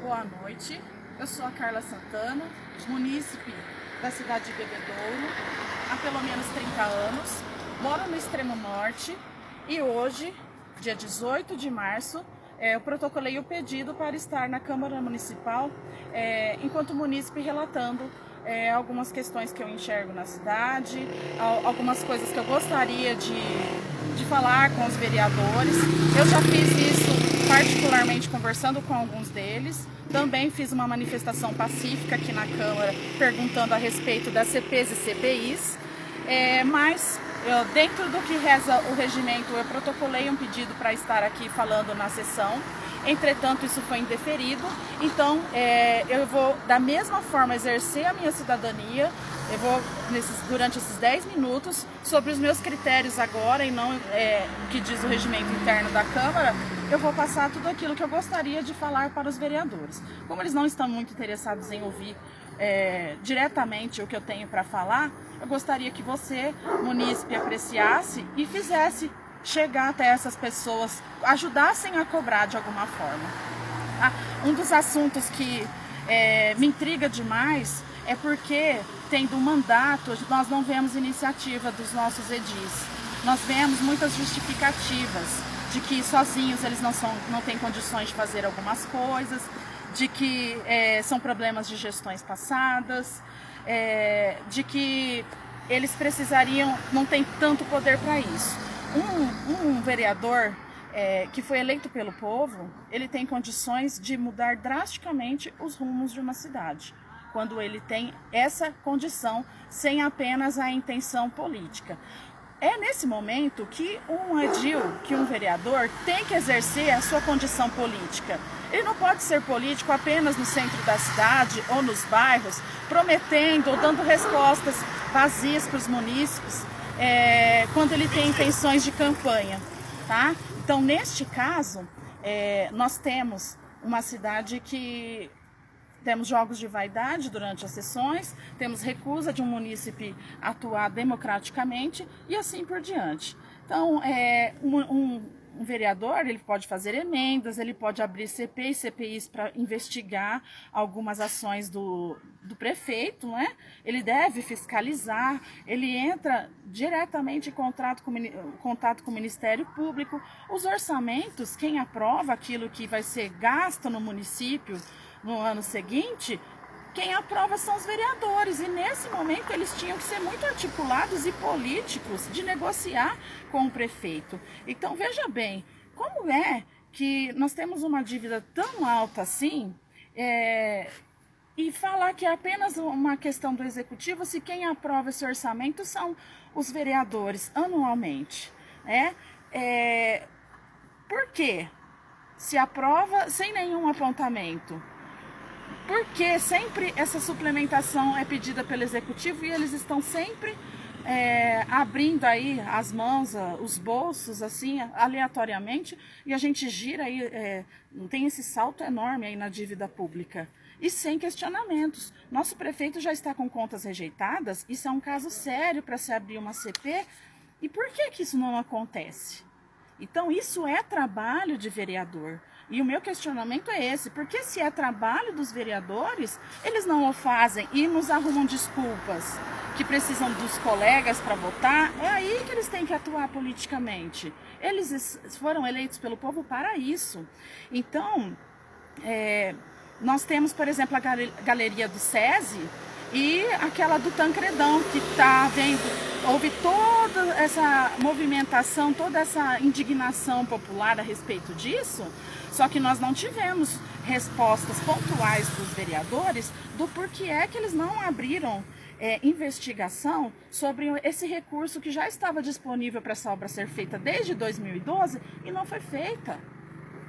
Boa noite, eu sou a Carla Santana, munícipe da cidade de Bebedouro, há pelo menos 30 anos, moro no extremo norte e hoje, dia 18 de março, eu protocolei o pedido para estar na Câmara Municipal enquanto munícipe relatando algumas questões que eu enxergo na cidade, algumas coisas que eu gostaria de falar com os vereadores. Eu já fiz isso particularmente conversando com alguns deles. Também fiz uma manifestação pacífica aqui na Câmara perguntando a respeito das CPs e CPIs, mas dentro do que reza o regimento, eu protocolei um pedido para estar aqui falando na sessão. Entretanto, isso foi indeferido, então eu vou da mesma forma exercer a minha cidadania. Eu vou, durante esses 10 minutos, sobre os meus critérios agora e não o que diz o regimento interno da Câmara, eu vou passar tudo aquilo que eu gostaria de falar para os vereadores. Como eles não estão muito interessados em ouvir diretamente o que eu tenho para falar, eu gostaria que você, munícipe, apreciasse e fizesse chegar até essas pessoas, ajudassem a cobrar de alguma forma. Um dos assuntos que me intriga demais é porque, tendo um mandato, nós não vemos iniciativa dos nossos edis. Nós vemos muitas justificativas de que sozinhos eles não têm condições de fazer algumas coisas, de que são problemas de gestões passadas, de que eles precisariam, não tem tanto poder para isso. Um vereador que foi eleito pelo povo, ele tem condições de mudar drasticamente os rumos de uma cidade, quando ele tem essa condição, sem apenas a intenção política. É nesse momento que um edil, que um vereador, tem que exercer a sua condição política. Ele não pode ser político apenas no centro da cidade ou nos bairros, prometendo ou dando respostas vazias para os munícipes, quando ele tem intenções de campanha, tá? Então, neste caso, nós temos uma cidade que temos jogos de vaidade durante as sessões, temos recusa de um munícipe atuar democraticamente e assim por diante. Então, um vereador, ele pode fazer emendas, ele pode abrir CP e CPIs para investigar algumas ações do prefeito, né? Ele deve fiscalizar, ele entra diretamente em contato com o Ministério Público. Os orçamentos, quem aprova aquilo que vai ser gasto no município no ano seguinte, quem aprova são os vereadores, e nesse momento eles tinham que ser muito articulados e políticos de negociar com o prefeito. Então veja bem, como é que nós temos uma dívida tão alta assim, e falar que é apenas uma questão do executivo, se quem aprova esse orçamento são os vereadores anualmente, né? Por quê? Se aprova sem nenhum apontamento. Porque sempre essa suplementação é pedida pelo executivo e eles estão sempre abrindo aí as mãos, os bolsos, assim, aleatoriamente, e a gente gira aí, tem esse salto enorme aí na dívida pública. E sem questionamentos. Nosso prefeito já está com contas rejeitadas, isso é um caso sério para se abrir uma CP, e por que isso não acontece? Então, isso é trabalho de vereador. E o meu questionamento é esse: porque se é trabalho dos vereadores, eles não o fazem e nos arrumam desculpas que precisam dos colegas para votar? É aí que eles têm que atuar politicamente. Eles foram eleitos pelo povo para isso. Então, nós temos, por exemplo, a galeria do SESI e aquela do Tancredão, que está vendo... Houve toda essa movimentação, toda essa indignação popular a respeito disso, só que nós não tivemos respostas pontuais dos vereadores do porquê é que eles não abriram investigação sobre esse recurso que já estava disponível para essa obra ser feita desde 2012 e não foi feita.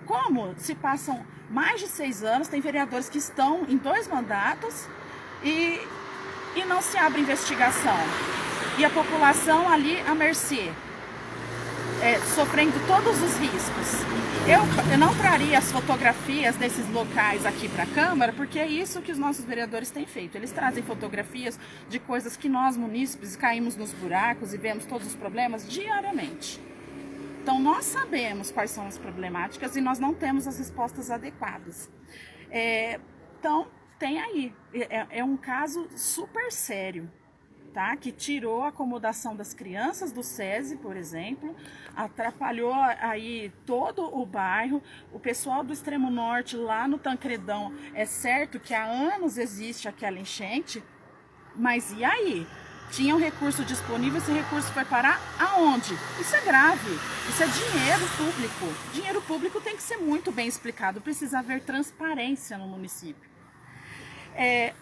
Como se passam mais de 6 anos, tem vereadores que estão em 2 mandatos e não se abre investigação. E a população ali à mercê, sofrendo todos os riscos. Eu não traria as fotografias desses locais aqui para a Câmara, porque é isso que os nossos vereadores têm feito. Eles trazem fotografias de coisas que nós, munícipes, caímos nos buracos e vemos todos os problemas diariamente. Então, nós sabemos quais são as problemáticas e nós não temos as respostas adequadas. Então, tem aí, é um caso super sério, tá? Que tirou a acomodação das crianças do SESI, por exemplo, atrapalhou aí todo o bairro, o pessoal do extremo norte lá no Tancredão, é certo que há anos existe aquela enchente, mas e aí? Tinha um recurso disponível, esse recurso foi parar aonde? Isso é grave, isso é dinheiro público. Dinheiro público tem que ser muito bem explicado, precisa haver transparência no município.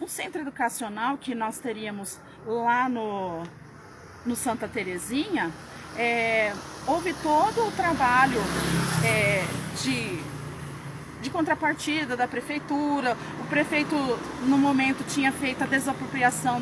Um centro educacional que nós teríamos lá no Santa Terezinha, houve todo o trabalho de contrapartida da prefeitura. O prefeito, no momento, tinha feito a desapropriação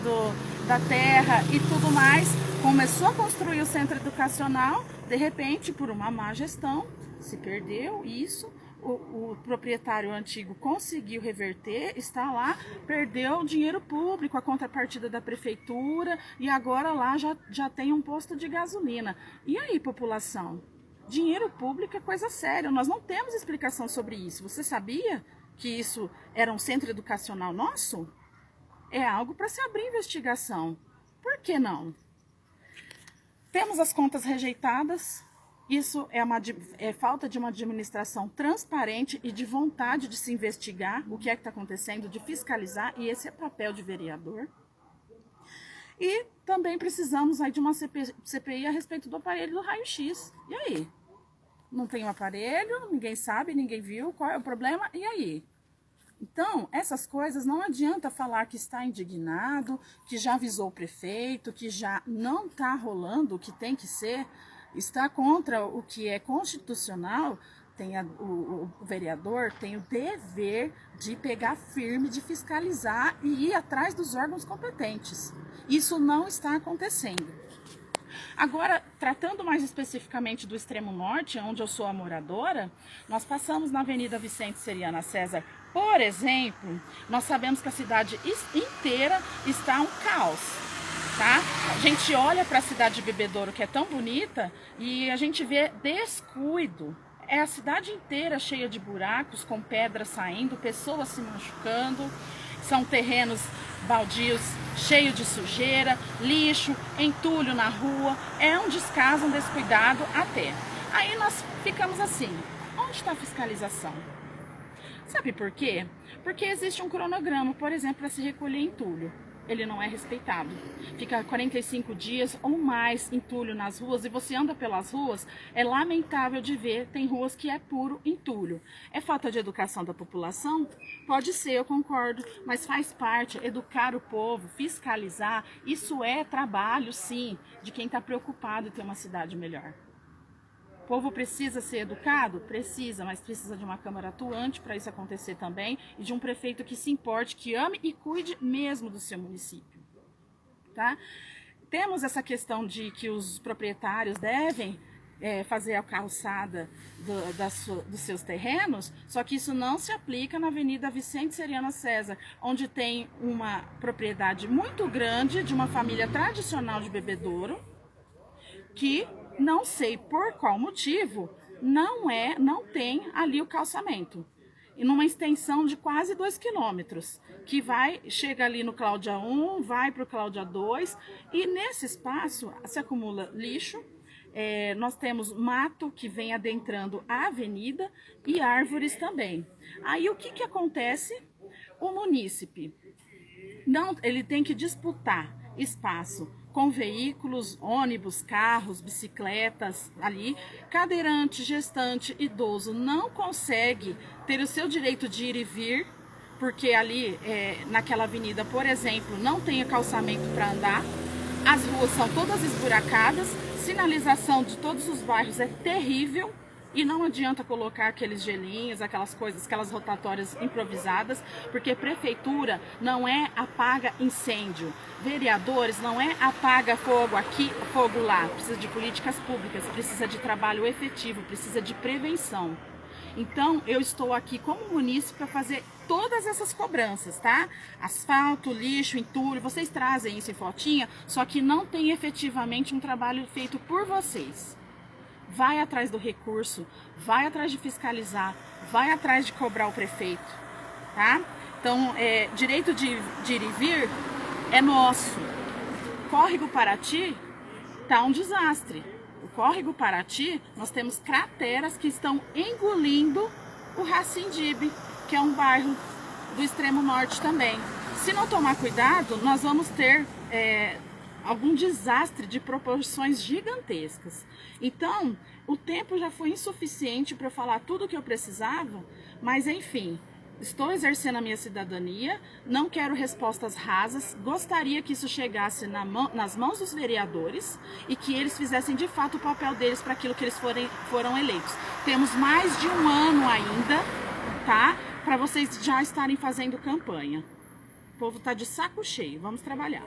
da terra e tudo mais. Começou a construir o centro educacional, de repente, por uma má gestão, se perdeu isso. O proprietário antigo conseguiu reverter, está lá, perdeu dinheiro público, a contrapartida da prefeitura, e agora lá já tem um posto de gasolina. E aí, população? Dinheiro público é coisa séria, nós não temos explicação sobre isso. Você sabia que isso era um centro educacional nosso? É algo para se abrir investigação. Por que não? Temos as contas rejeitadas. Isso é falta de uma administração transparente e de vontade de se investigar o que é que está acontecendo, de fiscalizar, e esse é papel de vereador. E também precisamos aí de uma CPI a respeito do aparelho do raio-x. E aí? Não tem um aparelho, ninguém sabe, ninguém viu, qual é o problema, e aí? Então, essas coisas não adianta falar que está indignado, que já avisou o prefeito, que já não está rolando o que tem que ser, está contra o que é constitucional. O vereador tem o dever de pegar firme, de fiscalizar e ir atrás dos órgãos competentes. Isso não está acontecendo. Agora, tratando mais especificamente do extremo norte, onde eu sou a moradora, nós passamos na Avenida Vicente Seriana César, por exemplo, nós sabemos que a cidade inteira está um caos. Tá? A gente olha para a cidade de Bebedouro, que é tão bonita, e a gente vê descuido. É a cidade inteira cheia de buracos, com pedras saindo, pessoas se machucando, são terrenos baldios cheios de sujeira, lixo, entulho na rua, é um descaso, um descuidado até. Aí nós ficamos assim, onde está a fiscalização? Sabe por quê? Porque existe um cronograma, por exemplo, para se recolher entulho. Ele não é respeitado. Fica 45 dias ou mais entulho nas ruas, e você anda pelas ruas, é lamentável de ver, tem ruas que é puro entulho. É falta de educação da população? Pode ser, eu concordo, mas faz parte, educar o povo, fiscalizar, isso é trabalho, sim, de quem está preocupado em ter uma cidade melhor. O povo precisa ser educado? Precisa, mas precisa de uma Câmara atuante para isso acontecer também, e de um prefeito que se importe, que ame e cuide mesmo do seu município. Tá? Temos essa questão de que os proprietários devem fazer a calçada dos seus terrenos, só que isso não se aplica na Avenida Vicente Seriana César, onde tem uma propriedade muito grande de uma família tradicional de Bebedouro, que não sei por qual motivo não tem ali o calçamento. E numa extensão de quase 2 quilômetros, que chega ali no Cláudia 1, vai para o Cláudia 2, e nesse espaço se acumula lixo. Nós temos mato que vem adentrando a avenida e árvores também. Aí o que acontece? O munícipe ele tem que disputar espaço com veículos, ônibus, carros, bicicletas ali. Cadeirante, gestante, idoso não consegue ter o seu direito de ir e vir, porque ali naquela avenida, por exemplo, não tem calçamento para andar, as ruas são todas esburacadas, sinalização de todos os bairros é terrível. E não adianta colocar aqueles gelinhos, aquelas coisas, aquelas rotatórias improvisadas, porque prefeitura não é apaga incêndio. Vereadores não é apaga fogo aqui, fogo lá. Precisa de políticas públicas, precisa de trabalho efetivo, precisa de prevenção. Então, eu estou aqui como munícipe para fazer todas essas cobranças, tá? Asfalto, lixo, entulho, vocês trazem isso em fotinha, só que não tem efetivamente um trabalho feito por vocês. vai atrás do recurso, vai atrás de fiscalizar, vai atrás de cobrar o prefeito, tá? Então, direito de ir e vir é nosso. Córrego Paraty tá um desastre. O Córrego Paraty, nós temos crateras que estão engolindo o Racindib, que é um bairro do extremo norte também. Se não tomar cuidado, nós vamos ter algum desastre de proporções gigantescas. Então, o tempo já foi insuficiente para eu falar tudo o que eu precisava, mas enfim, estou exercendo a minha cidadania, não quero respostas rasas, gostaria que isso chegasse nas mãos dos vereadores e que eles fizessem de fato o papel deles para aquilo que eles foram eleitos. Temos mais de um ano ainda, tá? Para vocês já estarem fazendo campanha. O povo tá de saco cheio, vamos trabalhar.